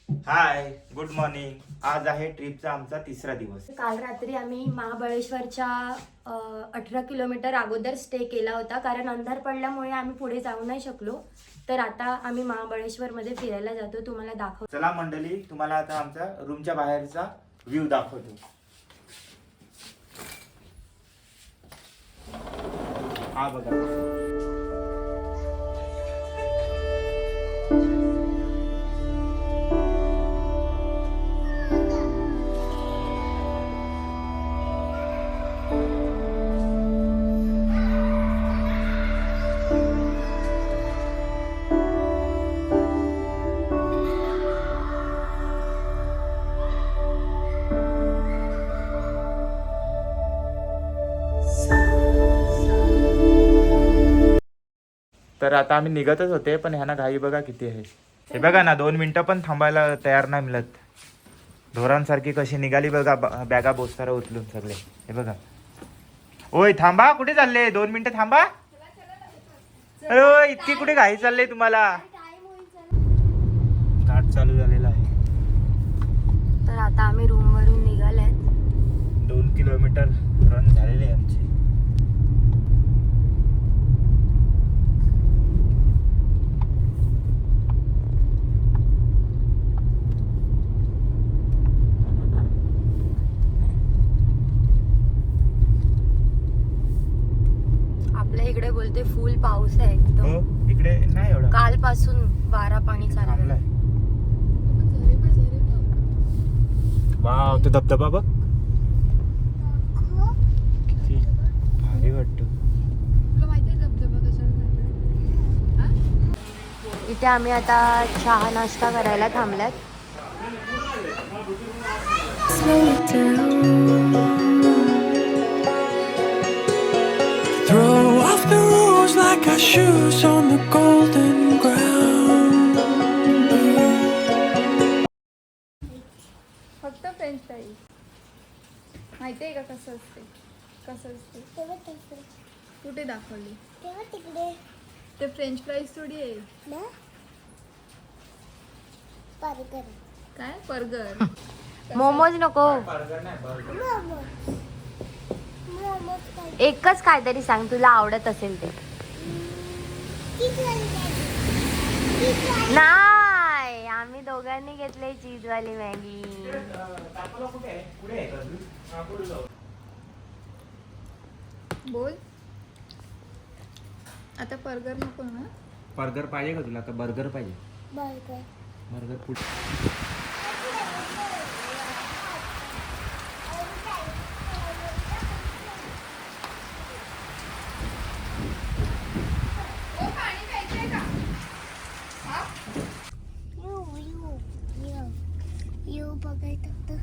हाय, good morning. आज आहे ट्रिपचा आमचा तिसरा दिवस. काल रात्री आम्ही महाबळेश्वरच्या 18 किलोमीटर अगोदर स्टे केला होता, कारण अंधार पडल्यामुळे आम्ही पुढे जाऊ नाही शकलो. तर आता आम्ही महाबळेश्वर मध्ये फिरायला जातो, तुम्हाला दाखव. चला मंडळी, तुम्हाला आता आमचा रूमच्या बाहेरचा व्ह्यू दाखवतो. हा बघा. तर आता आम्ही निघतच होते, पण ह्यांना घाई बघा किती आहे. हे बघा ना, 2 मिनिटं पण थांबायला तयार नाही मिळत. ढोरांसारखी कशी निघाली बघा, बॅगा बोस्तारा उचलून सगळे. हे बघा. ओय थांबा, कुठे चालले? 2 मिनिटं थांबा. अरे इतकी कुठे घाई चालले तुम्हाला? स्टार्ट चालू झालेला आहे. तर आता आम्ही रूम वरून निघालोय. 2 किलोमीटर रन झालेले आहे आमचे. आपल्या इकडे बोलते फुल पाऊस आहे एकदम. हो, इकडे नाही एवढा. कालपासून वारा पाणी चाललंय. वाव, तो धबधबा बघ किती भारी वाटतो. इथे आम्ही आता चहा नाश्ता करायला थांबल्यात. Throw off the rules like our shoes on the golden ground. फक्त फ्रेंच फ्राईज माहिती आहे का कसं असते? कसं असते कुठे दाखवली? तिकडे ते फ्रेंच फ्राईज थोडी आहे. ना बर्गर काय बर्गर? मोमोज नको, मोमोज एकच काहीतरी सांग तुला आवडत असेल ते. नाही, आम्ही दोघांनी घेतले चीजवाली मॅगी. बोल आता. बर्गर नको ना? बर्गर पाहिजे का तुला? का बर्गर पाहिजे? बर्गर बर्गर पुढे. यू बघायचं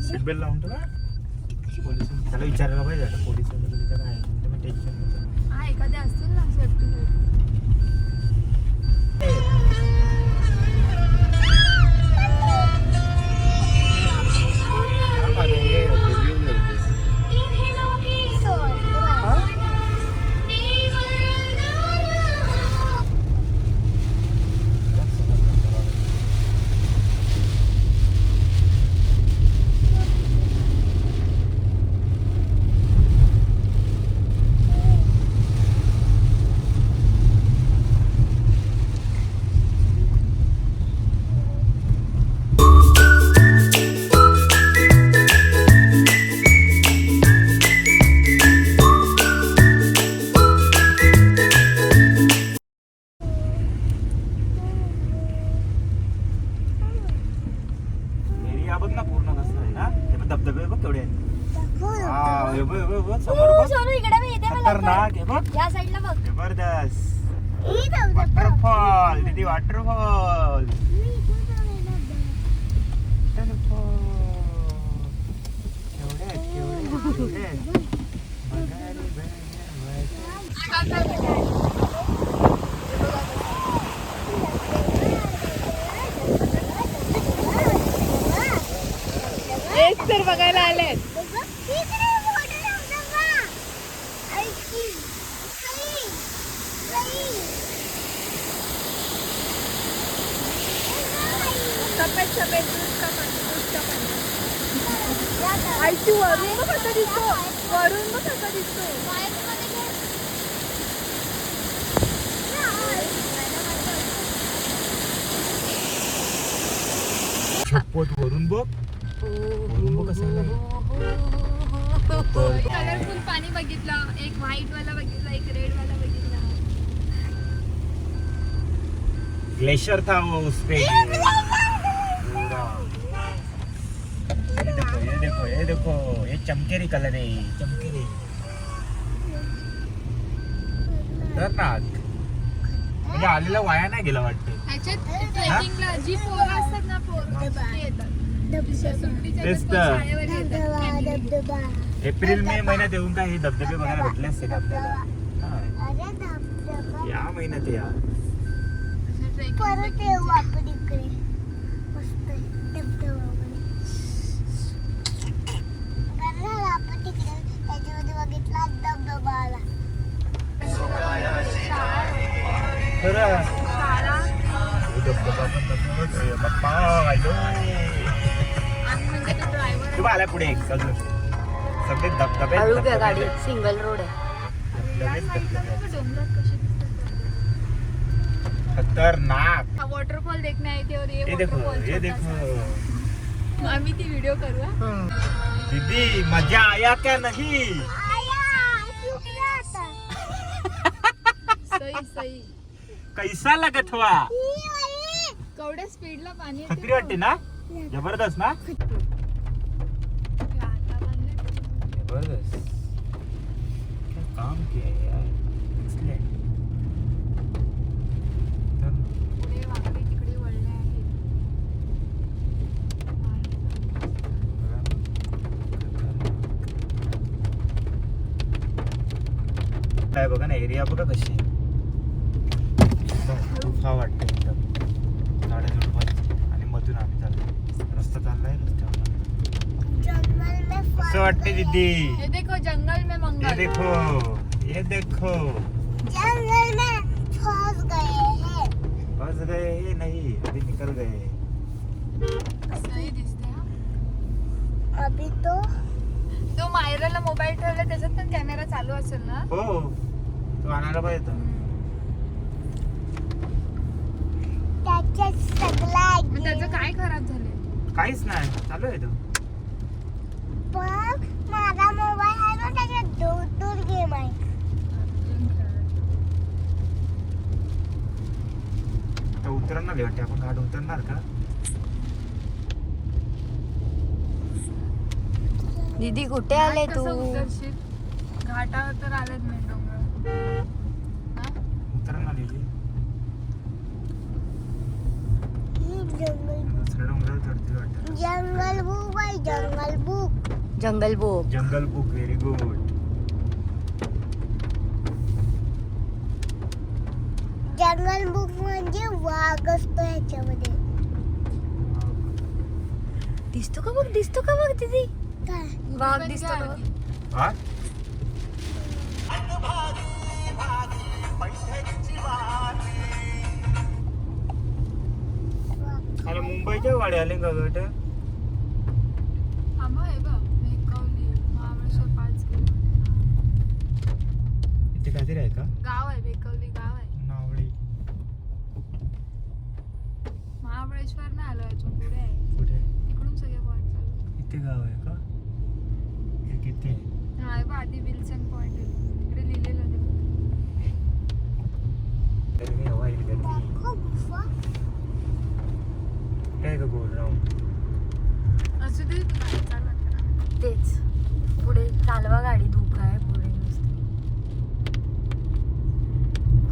सीट बेल्ट लावून ठेवा. पोलिस त्याला विचारायला पाहिजे आता, पोलिस तिथं काय तुम्ही टेन्शन नका. हा, एखाद्या असतील ना सेफ्टी. बघ ना पूर्ण कसं आहे ना. हे बघ धबधबे बघ केवढे आहेत. हे बघ, हे बघ, समोर बघ. खतरनाक. हे बघ, या साईडला बघ. जबरदस्त वॉटरफॉल. दीदी वॉटरफॉल. केवढे आहेत, केवढे आहेत. एक तर बघायला आलेत. में सफेद दूध का पानी आईची वरून बघ कसा दिसतो वरून बघ कसा दिसतो छप्पत वरून बघ कसं आलंय. कलरफुल पाणी बघितलं एक व्हाईट वाला बघितला एक रेड वाला बघितला ग्लेशियर था वो उस पे पूरा. ये देखो ये चमकेरी कलर है चमकेरी खतरनाक म्हणजे आलेला वाया नाही गेला वाटतं. ह्याच्यात ट्रेकिंगला जी पोरं असतात ना पोरं ते येतात सुट्टीच्या तेच दिवसात तर. शाळेवर येतात धबधबा family. धबधबा एप्रिल मे महिन्यात येऊन काय हे धबधबे बघायला भेटले असते का आपल्याला. हा. अरे धबधबा या महिन्यात या असं trekking परत बिकिंग. येऊ आपण इकडे मस्त आहे धबधबामध्ये बरं झालं आपण तिकडे त्याच्यामध्ये बघितला धबधबा आला खरं शाळा हे धबधबा पण तसंच आहे. बाप्पा आयो. आणि म्हणजे तो ड्रायव्हर तू आला पुढे एक अजून सगळे धबधबे हळू घ्या धबधबे. गाडी सिंगल रोड आहे. धबधबेच धबधबे. डोंगरात कसे दिसतात खतरनाक. वॉटरफॉल देखने आए थे और ये ये देखो waterfall ये छोटा देखो सा. आम्ही ती व्हिडिओ करू हा? दीदी मजा आया क्या नहीं. सही सही कैसा लगत हुआ. केवढ्या स्पीडला पाणी येते खत्री वाटते ना जबरदस्त ना ते आता बांधलंय. जबरदस्त क्या काम किया है यार. Excellent. पुढे वाकडे तिकडे वळले आहेत काय बघा ना एरिया बघा कशी आहे. एकदम गुफा वाटते एकदम झाडझुडपाची आणि मधून आम्ही चाललो रस्ता चाललाय रस्त्यावर जंगल में कसं वाटते दीदी. हे देखो जंगल में ये मंगल देखो ये देखो जंगल में फंस गए हैं बस गए ये नहीं अभी निकल गए. सही दिसते हा. अभी तो तो मायराला मोबाईल ठेवला त्याच्यात पण कॅमेरा चालू असेल ना हो तू आणायला पाहिजे होता. त्याच्यात सगळा पण त्याचं काय खराब झाले काहीच नाही चालू आहे तो. पण माझा मोबाईल आहे ना त्याच्यात दूर गेम आहे आता उतरणार वाटते आपण घाट उतरणार का. दीदी कुठे आले तू. कसं उतरशील घाटावर तर आलेच नाही डोंगर उतरणार दीदी. ही जंगल दुसऱ्या डोंगरावर चढते वाटतं. जंगल बुक आहे जंगल बुक जंगल बुक. जंगल बुक व्हेरी गुड. जंगल बुक म्हणजे वाघ असतो ह्याच्यामध्ये दिसतो का बघ दीदी. काय वाघ दिसतो का बघ. हा अरे मुंबईच्या वाडे आले का गट. आंबा आहे बघ वेकवली महाबळेश्वर 5 किलोमीटर इथे काहीतरी आहे का गाव आहे वेकवली गाव आहे नावळी. महाबळेश्वर नाही आलो अजून पुढे आहे कुठे इकडून सगळे पॉईंट चालू इथे गाव आहे का हे किती आहे. हा आहे बघ आधी विल्सन पॉईंट आहे तिकडे लिहिलेलं आहे बघ. गर्मी हवा येईल गर्मी. दाखव गुफा काय का गोल राऊंड. असू दे तू गाडी चालवा करा. तेच पुढे चालवा गाडी धोका आहे पुढे नुसतं.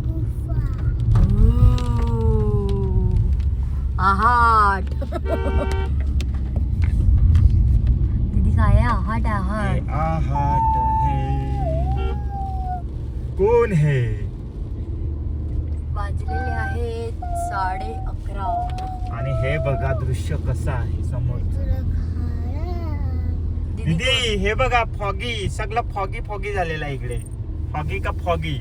गुफा आहाट. दीदी काय आहे आहाट ये आहाट. आहट है कोण है. वाजलेले आहेत 11:30. आणि हे बघा दृश्य कसं आहे समोर. दीदी हे बघा फॉगी सगळं फॉगी झालेलं आहे इकडे. फॉगी का फॉगी.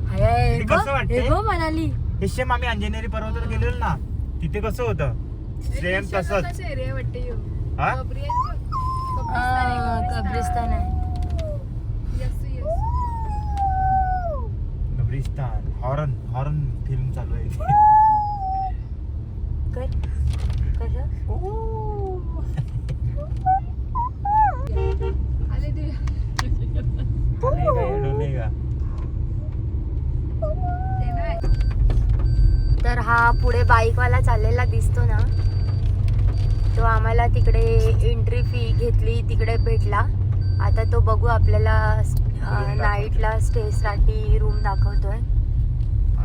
हाय, हे कसं वाटतंय? हे बघ म्हणाली. हे सेम आम्ही अंजनेरी पर्वतावर गेलेलो ना तिथे कसं होतं सेम तसंच एरिया वाटते यो. हा कबरी आहे बघ. कब्रिस्तान आहे, कब्रिस्तान आहे. Yes, yes. कब्रिस्तान. हॉर्न हॉर्न फिल्म चालू आहे कर कसं आले ते नाही का ते नाही. तर हा पुढे बाईकवाला चाललेला दिसतो ना, तो आम्हाला तिकडे एंट्री फी घेतली, तिकडे भेटला. आता तो बघू आपल्याला नाईटला स्टेसाठी रूम दाखवतोय.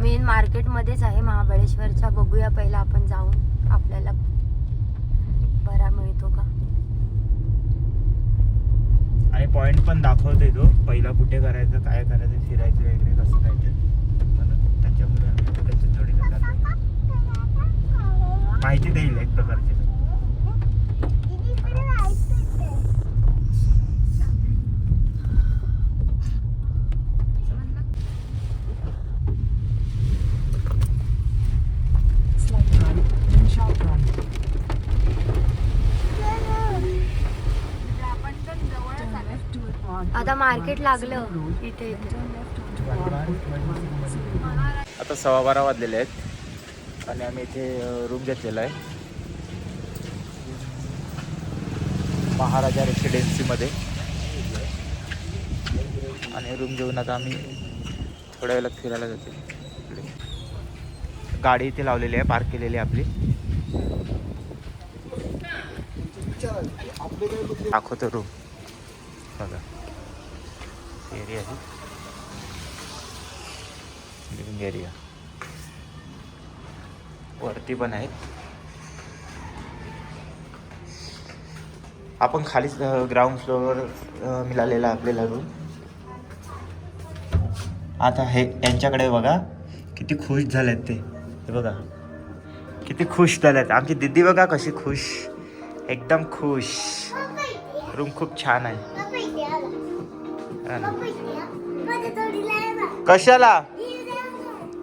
मेन मार्केटमध्येच आहे महाबळेश्वरच्या. बघूया पहिला आपण जाऊन आपल्याला बरा मिळतो का. आणि पॉइंट पण दाखवते तो पहिला कुठे करायचं, काय करायचं, फिरायचं वगैरे कसं काय ते. म्हणून त्याच्यामुळे आम्ही आता त्याच्या जोडीला चाललोय. माहिती देईल एक प्रकारची. आपण तर जवळच आलो. आता मार्केट लागलं इथे. आता 12:15 वाजलेले आहेत आणि आम्ही इथे रूम घेतलेला आहे महाराजा रेसिडेन्सीमध्ये. आणि रूम घेऊन आता आम्ही थोड्या वेळात फिरायला जातो. गाडी इथे लावलेली आहे, पार्क केलेली आहे आपली. दाखवतो रूम बघा. एरिया आहे लिव्हिंग एरिया. वरती पण आहे. आपण खाली ग्राउंड फ्लोअर मिळालेला आपल्याला रूम. आता हे यांच्याकडे बघा किती खुश झालेत ते. हे बघा किती खुश झालेत. आमची दीदी बघा कशी खुश, एकदम खुश. रूम खूप छान आहे. कशाला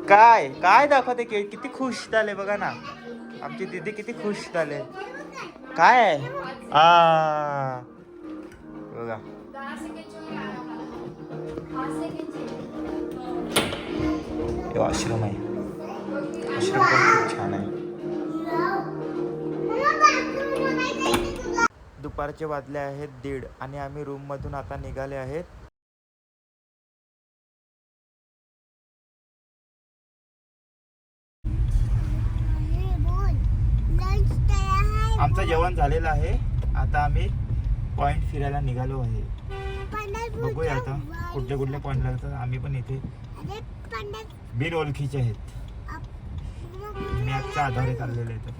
काय काय दाखवते की किती खुश झाले बघा ना. आमची दीदी किती खुश झाले. काय आहे बघा. हे आश्रम आहे. आश्रम पण खूप छान आहे. दुपारचे वाजले आहेत 1:30 आणि आम्ही रूम मधून आता निघाले आहेत. आमचं जेवण झालेलं आहे. आता आम्ही पॉइंट फिरायला निघालो आहे. बघूया आता कुठल्या कुठल्या पॉइंट लागतात. आम्ही पण इथे बिन ओळखीचे आहेत. मॅपच्या आधारे चाललेले आहेत.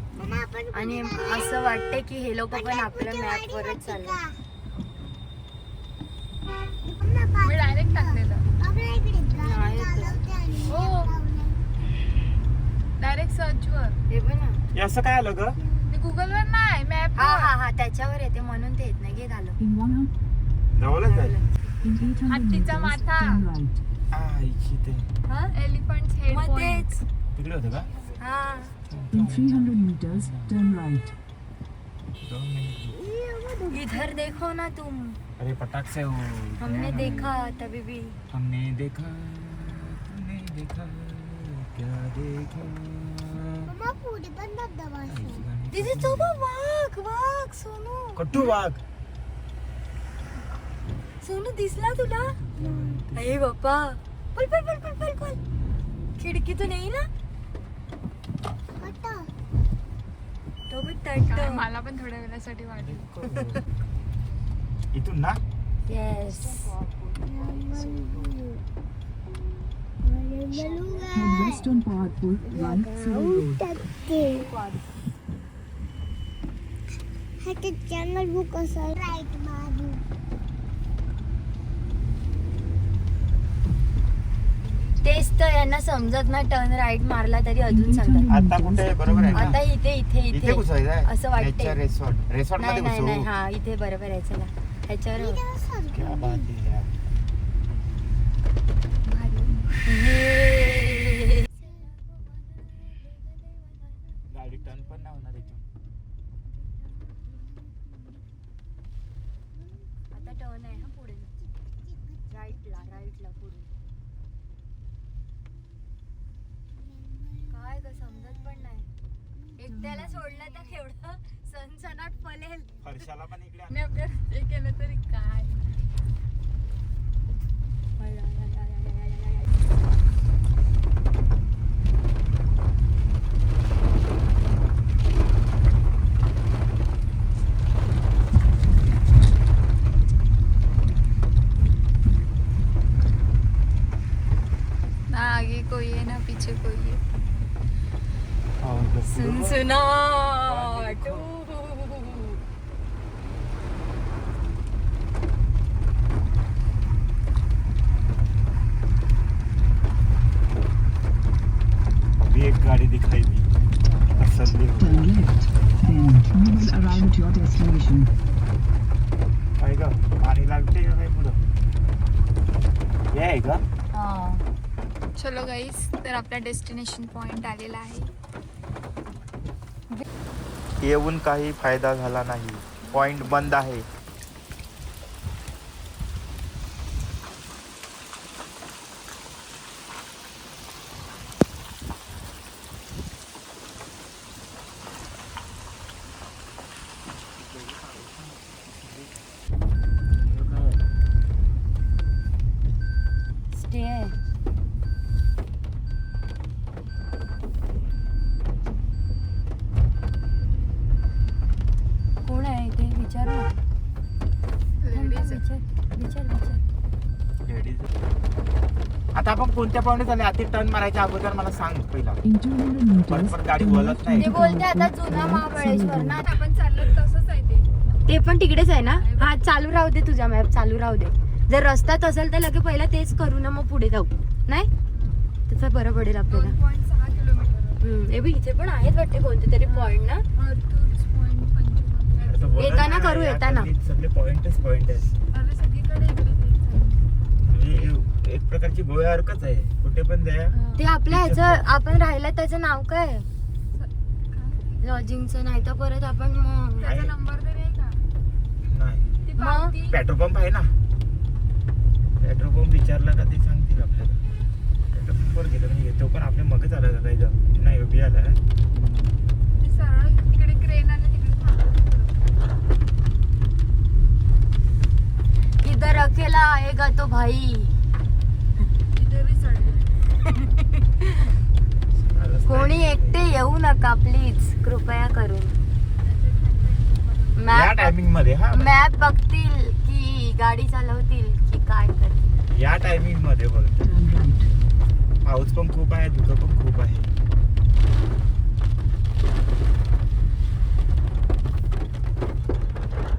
आणि असं वाटतंय की हे लोक पण आपल्या मॅपवरच चालले. मी डायरेक्ट टाकलेलं. हो, डायरेक्ट सर्च वर. हे पण ना. हे असं काय आलं ग? मी गुगल वर नाही, मॅप. हा हा हा त्याच्यावर येते म्हणून ते येत नाही. घे झालं. जवळच आहे. हत्तीचा माथा. इथे ते हा एलिफंट हेड मग पॉइंट. तेच. तिकडे होतं का? हा In 300 meters, turn right. 2 minute. इधर देखो ना तुम. अरे पटाख से हो. हमने देखा तभी भी. हमने देखा तुमने देखा क्या देखा. दीदी तो बघ, वाघ वाघ. सोनू कट्टू वाघ. सोनू दिसला तुला? अरे बाप्पा. पल पल पल पल पल पल. खिडकीतून येई ना. तो बघ काय, तट. मला पण थोड्या वेळासाठी वाटलं. इथून ना. Yes. Head west on Pahatpur, right, Civil Road. Channel book असं राईट मारू. तेच तर यांना समजत ना. टर्न राईट मारला तरी अजून सांगतात. आता कुठे बरोबर आहे आता का? इथे इथे इथे इथे घुसायचं आहे. असं वाटतंय. Nature resort. रिसॉर्ट नाही मध्ये नाही नाही. घुसू. हा इथे बरोबर आहे. चला ह्याच्यावर. क्या बात आहे यार. गाडी टर्न पण नाही होणार इथून. त्याला सोडलं तर केवढं सनसनाट फलेल. फरशाला पण इकडे मी आपल्या हे केलं तरी काय. ना आगे कोई है ना पीछे कोई है. सनसनाट. अभी एक गाड़ी दिखाई दी. असली Turn left. Then you will arrive at your destination. काय ग पाणी लागते का काय पुढं हे आहे का? चलो गाईस, तर आपला डेस्टिनेशन पॉइंट आलेला आहे. येऊन काही फायदा झाला नाही. पॉइंट बंद आहे. स्टे आहे. कोण आहे ते विचार ना. लेडीज विचार. आता आपण कोणत्या पॉइंट झाले आधी टर्न मारायच्या अगोदर मला सांग पहिला. In 200 meters, परत गाडी वळत नाही. ते बोलते आता जुना महाबळेश्वर ना. आपण चाललो तसंच आहे ते. ते पण तिकडेच आहे ना. हा चालू राहू दे, तुझा मॅप चालू राहू दे. जर रस्त्यात असेल तर लगे पहिला तेच करू ना, मग पुढे जाऊ. नाही तसं बरं पडेल आपल्याला. 2.6 किलोमीटर. हे बी इथे पण आहेत वाटते कोणते तरी पॉइंट ना. अर्तूज पॉइंट 55. येताना करू, येताना. सगळे पॉइंटच पॉइंट आहेत. अरे सगळीकडे इकडे तेच आहे. म्हणजे एक प्रकारची गोव्यासारखंच आहे. कुठे पण द्या. ते आपल्या ह्याचं आपण राहिलं त्याचं नाव काय लॉजिंगचं. नाही तर परत आपण मग त्याचा नंबर तरी आहे का? नाही ती मग? पावती. पेट्रोल पंप आहे ना. पेट्रोल पंप विचारला का ते सांगतील आपल्याला. पेट्रोल पंपवर गेलं म्हणजे तो पण आपल्या मगच आला का काही जाऊ नाही उभी आला. ती सरळ तिकडे क्रेन आणि तिकडे थांबवली. इधर अकेला आएगा तो भाई. तिथे बी चढले. कोणी एकटे येऊ नका प्लीज, कृपया करून. या मॅप टायमिंग मध्ये हा मॅप बघतील की गाडी चालवतील की काय करतील. या टायमिंग मध्ये बघ. turn right. पाऊस पण खूप आहे, धुकं पण खूप आहे.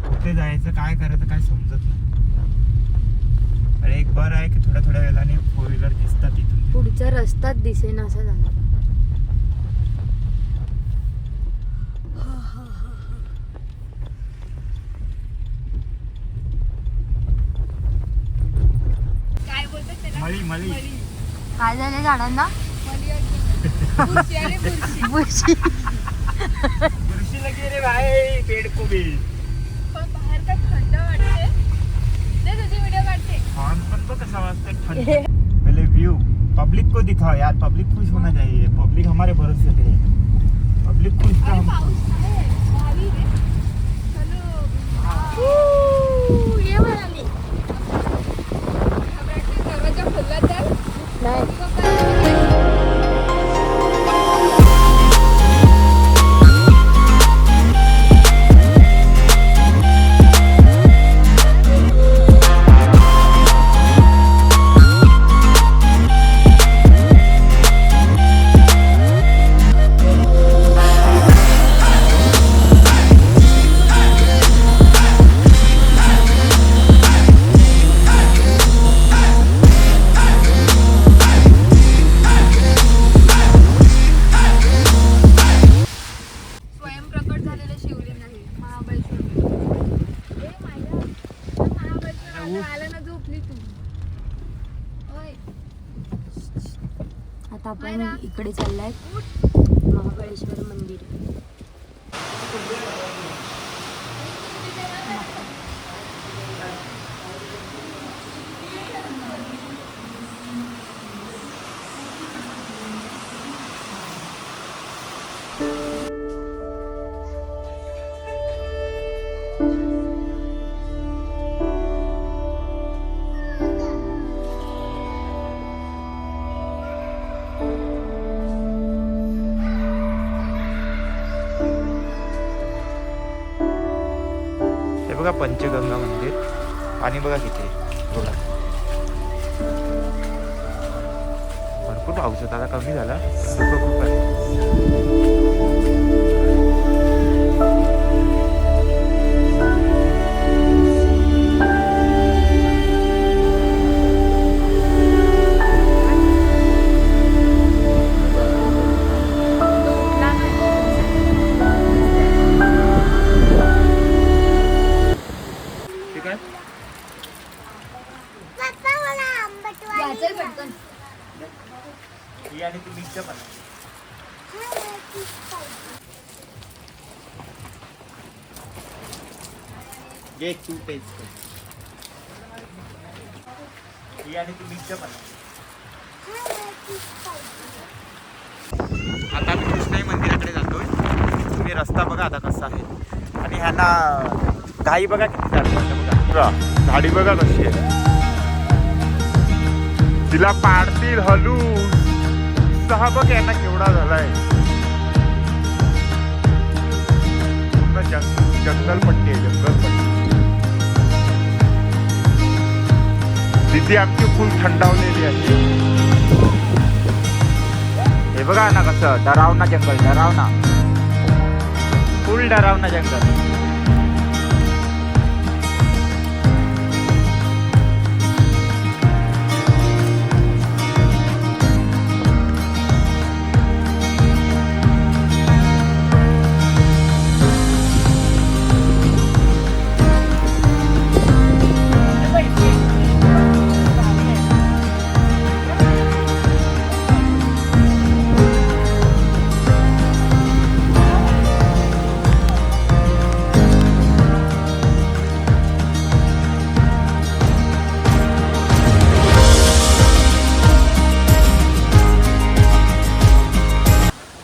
कुठे जायचं काय करायचं काय समजत नाही. अरे एक बरं आहे की थोड्या वेळाने 4 व्हीलर दिसतात इथून. पुढचा रस्ताच दिसेना असं झालं. काय बोलतात त्याला? मळी काय झालं झाडांना. बुरशी आणि बुरशी. बुरशी. बुरशी लगी रे भाई पेड़ को भी. पण बाहेर काय थंड वाटते. ते तुझी व्हिडिओ काढते. फॉर्म पण तो कैसा वास्ता है. पहले व्यू पब्लिक को दिखाओ यार. पब्लिक खुश होना चाहिए. पब्लिक हमारे भरोसे पे है. पब्लिक खुश का अरे हम पाऊस आहे. भारी रे. चलो. ये म्हणाली. घबराटली. दरवाजा खोलला तर नाही. स्वयंप्रकट झालेलं शिवलिंग आहे महाबळेश्वर. ए माझ्या महाबळेश्वर आला ना, झोपली तू. ओय. आता आपण इकडे चाललाय महाबळेश्वर मंदिर. बघा पंचगंगा मंदिर. पाणी बघा किती थोडा. भरपूर पाऊस होता, आता कमी झाला. धुकं खूप आहे. ठीक आहे. पप्पा मला आंबट घ्यायचंय पटकन. ही आणि ती मिक्स पण घे तू टेस्ट कर. ही आणि ती मिक्स पण. आता आम्ही कृष्णाई मंदिराकडे जातोय. तुम्ही रस्ता बघा आता कसा आहे. आणि ह्यांना घाई बघा किती झाली बघा. झाडी बघा कशी आहे. तिला पाडतील हलू. सहा बघ यांना केवढा झालाय. पूर्ण जंगलपट्टी आहे, जंगलपट्टी. तिथे आमची फुल थंडावलेली आहे. हे बघा ना कसं डरावना जंगल, डरावना, फुल डरावना जंगल.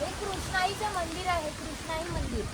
हे कृष्णाईचं मंदिर आहे, कृष्णाई मंदिर.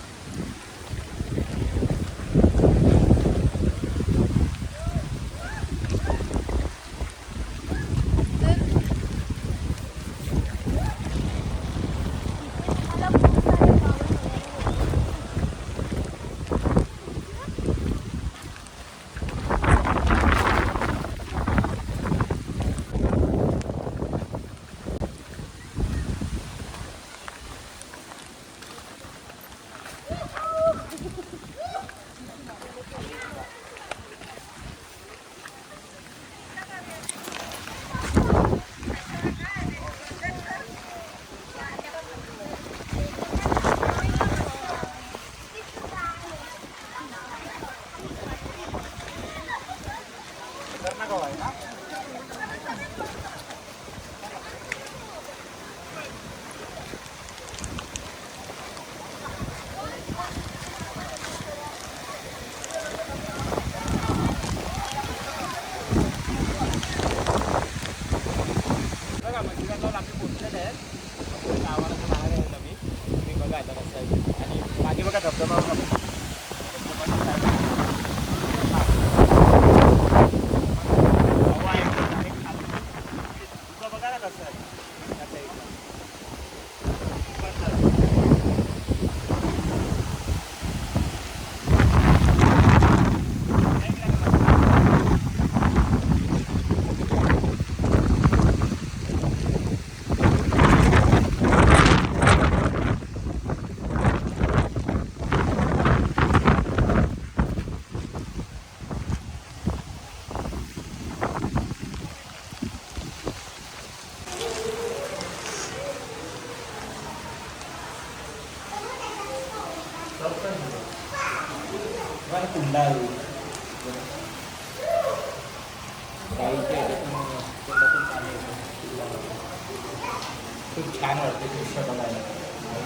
खूप छान वाटते दृश्य बघायला.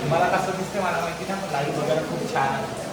तुम्हाला कसं दिसते मला माहिती ना, पण लाईव्ह वगैरे खूप छान आहे.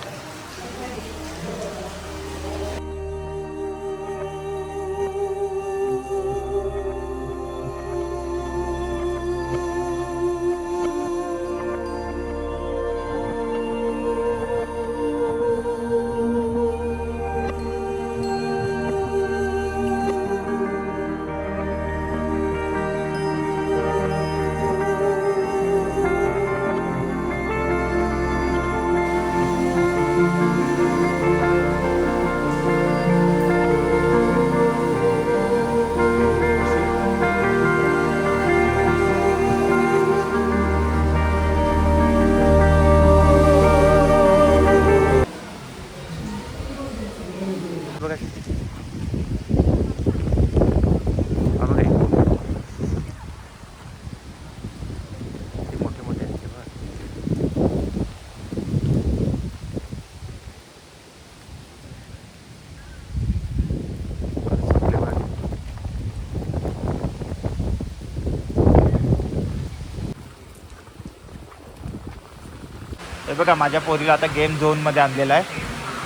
हे बघा माझ्या पोरीला आता गेम झोनमध्ये आणलेला आहे,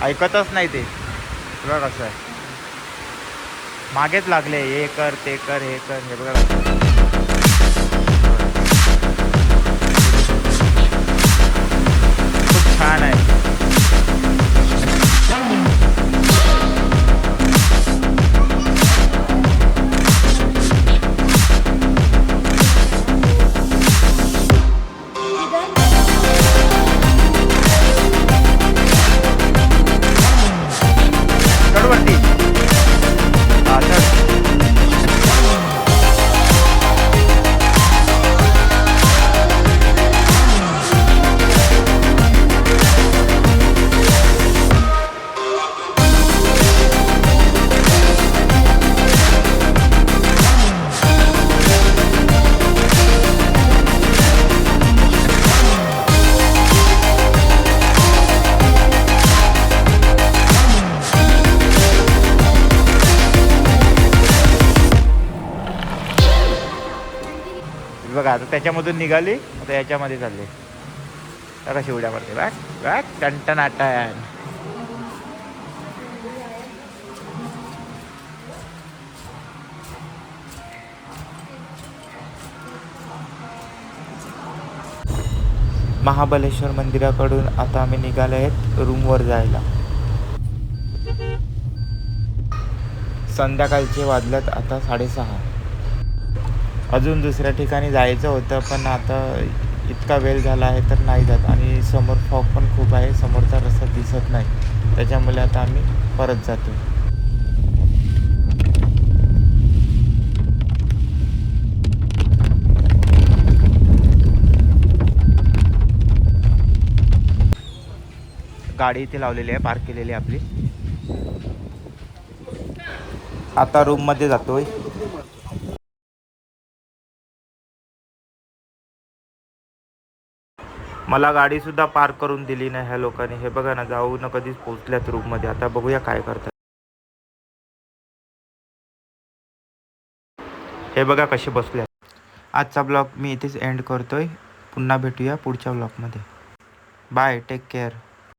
ऐकतच नाही ते. बघा कसं आहे, मागेच लागले, हे कर ते कर हे कर. हे बघा खूप छान आहे. चढवरती हा चढ. बघा आता त्याच्यामधून निघाली, आता याच्यामध्ये चालले. तर कशी उड्या मारते बॅग बॅग टंटनाटन. महाबलेश्वर मंदिराकडून आता आम्ही निघाले आहेत रूमवर जायला. संध्याकाळचे वाजल्यात आता 6:30. अजून दुसऱ्या ठिकाणी जायचं होतं, पण आता इतका वेळ झाला आहे तर नाही जात. आणि समोर फॉग पण खूप आहे, समोरचा रस्ता दिसत नाही, त्याच्यामुळे आता आम्ही परत जातो. गाडी इथे लावलेली आहे, पार्क केलेली आहे आपली. आता रूममध्ये जातोय. मला गाडीसुद्धा पार्क करून दिली नाही ह्या लोकांनी. हे बघा ना, जाऊ न कधीच पोहोचल्यात रूममध्ये. आता बघूया काय करतात. हे बघा कसे बसले. आजचा ब्लॉग मी इथेच एंड करतोय. पुन्हा भेटूया पुढच्या ब्लॉगमध्ये. Bye, take care.